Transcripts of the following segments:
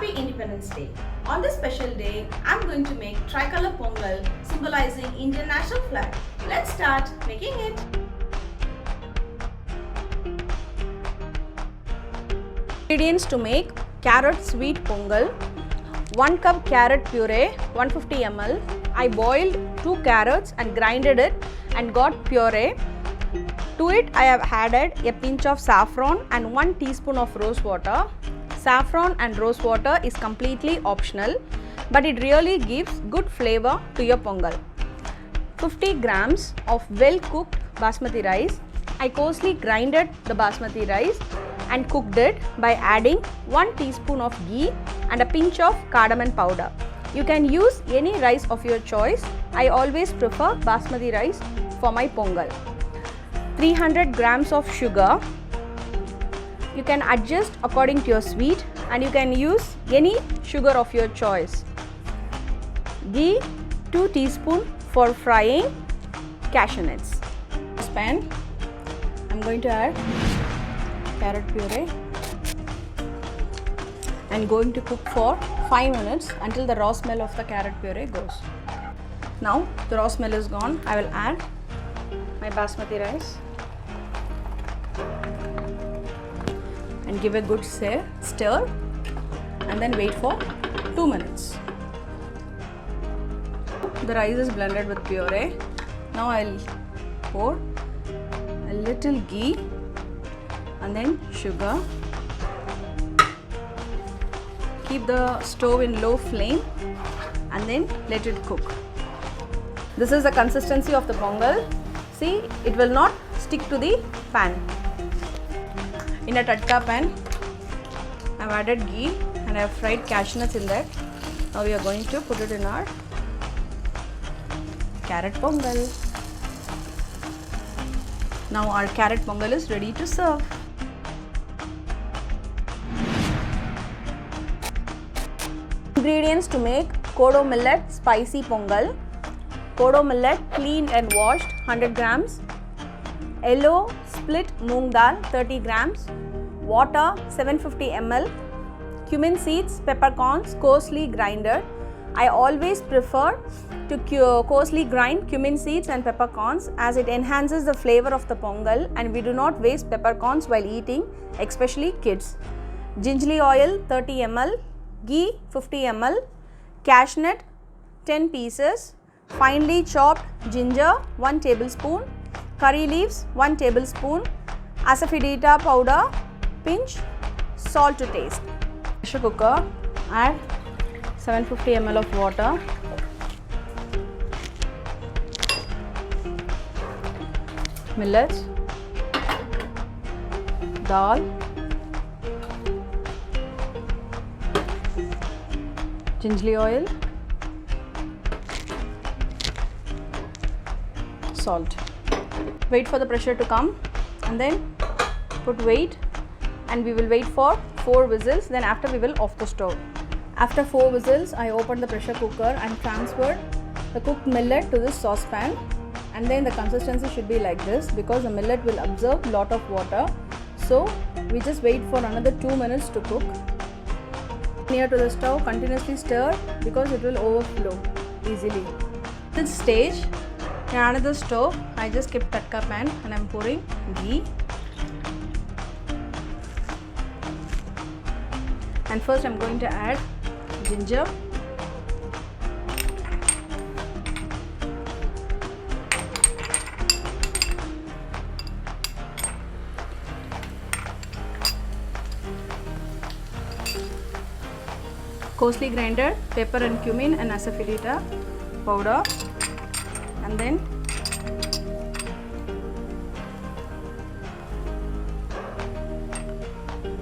Happy Independence Day. On this special day, I'm going to make tricolor pongal symbolizing Indian national flag. Let's start making it. Ingredients to make carrot sweet pongal. 1 cup carrot puree, 150 ml. I boiled 2 carrots and grinded it and got puree. To it I have added a pinch of saffron and 1 teaspoon of rose water. Saffron and rose water is completely optional, but it really gives good flavor to your pongal. 50 grams of well cooked basmati rice. I coarsely grinded the basmati rice and cooked it by adding 1 teaspoon of ghee and a pinch of cardamom powder. You can use any rice of your choice. I always prefer basmati rice for my pongal. 300 grams of sugar. You can adjust according to your sweet and you can use any sugar of your choice. Ghee 2 teaspoons for frying cashew nuts. Pan, I'm going to add carrot puree and going to cook for 5 minutes until the raw smell of the carrot puree goes. Now the raw smell is gone. I will add my basmati rice and give a good stir and then wait for 2 minutes. The rice is blended with puree. Now I'll pour a little ghee and then sugar. Keep the stove in low flame and then let it cook. This is the consistency of the pongal. See, it will not stick to the pan. In a tatka pan, I have added ghee and I have fried cashew nuts in that. Now we are going to put it in our carrot pongal. Now our carrot pongal is ready to serve. Ingredients to make kodo millet spicy pongal. Kodo millet cleaned and washed 100 grams. Yellow split moong dal 30 grams. Water 750 ml. Cumin seeds, peppercorns coarsely grinded. I always prefer to coarsely grind cumin seeds and peppercorns as it enhances the flavor of the pongal and we do not waste peppercorns while eating, especially kids. Gingerly oil 30 ml. Ghee 50 ml, cashew nut 10 pieces, finely chopped ginger 1 tablespoon, curry leaves 1 tablespoon, asafoetida powder pinch, salt to taste. Pressure cooker, add 750 ml of water, millets, dal, gingerly oil, salt. Wait for the pressure to come and then put weight and we will wait for 4 whistles, then after we will off the stove. After 4 whistles, I opened the pressure cooker and transferred the cooked millet to this saucepan and then the consistency should be like this because the millet will absorb lot of water. So we just wait for another 2 minutes to cook. Near to the stove, continuously stir because it will overflow easily. This stage, in another stove, I just kept tatka pan and I am pouring ghee. And first I am going to add ginger. Coarsely grinded pepper and cumin and asafoetida powder and then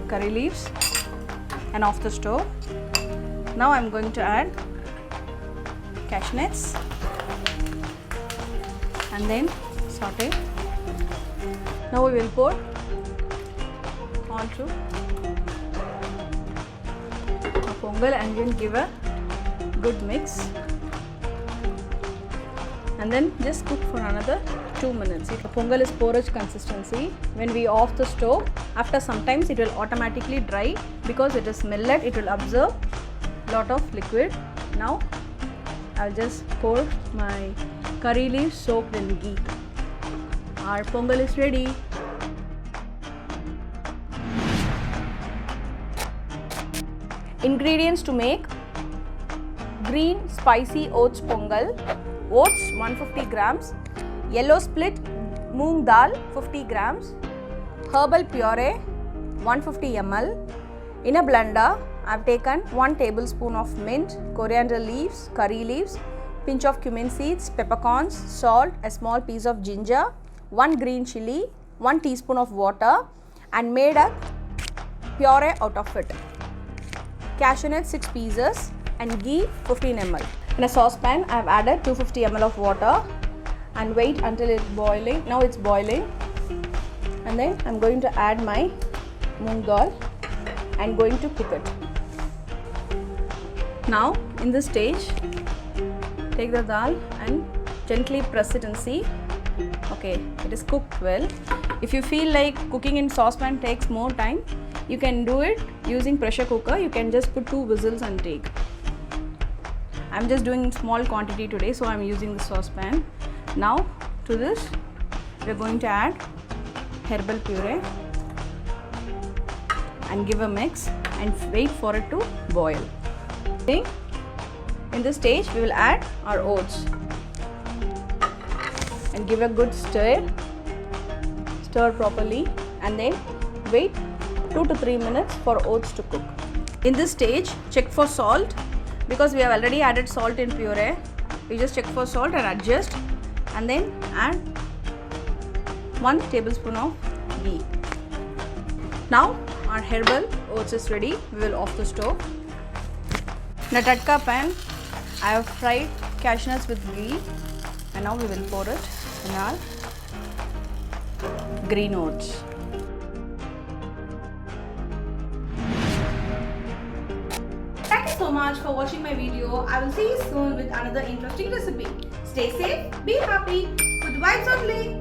curry leaves and off the stove. Now I am going to add cashew nuts and then saute. Now we will pour all through pongal and then give a good mix and then just cook for another 2 minutes. The pongal is porridge consistency. When we off the stove, after some times it will automatically dry because it is millet, it will absorb lot of liquid. Now I'll just pour my curry leaves soaked in ghee. Our pongal is ready. Ingredients to make: green spicy oats pongal, oats 150 grams, yellow split moong dal 50 grams, herbal puree 150 ml. In a blender, I have taken 1 tablespoon of mint, coriander leaves, curry leaves, pinch of cumin seeds, peppercorns, salt, a small piece of ginger, 1 green chilli, 1 teaspoon of water, and made a puree out of it. Cashew nuts 6 pieces and ghee 15 ml. In a saucepan, I have added 250 ml of water and wait until it's boiling. Now it's boiling, and then I'm going to add my moong dal and going to cook it. Now in this stage, take the dal and gently press it and see. Okay, it is cooked well. If you feel like cooking in saucepan takes more time, you can do it using pressure cooker. You can just put 2 whistles and take. I'm just doing small quantity today, so I'm using the saucepan. Now to this, we're going to add herbal puree and give a mix and wait for it to boil. Okay. In this stage, we will add our oats and give a good stir properly, and then wait 2 to 3 minutes for oats to cook. In this stage, check for salt, because we have already added salt in puree. We just check for salt and adjust, and then add 1 tablespoon of ghee. Now our herbal oats is ready. We will off the stove. In a tatka pan, I have fried cashew nuts with ghee, and now we will pour it in our green oats. Thank you so much for watching my video. I will see you soon with another interesting recipe. Stay safe, be happy, good vibes only.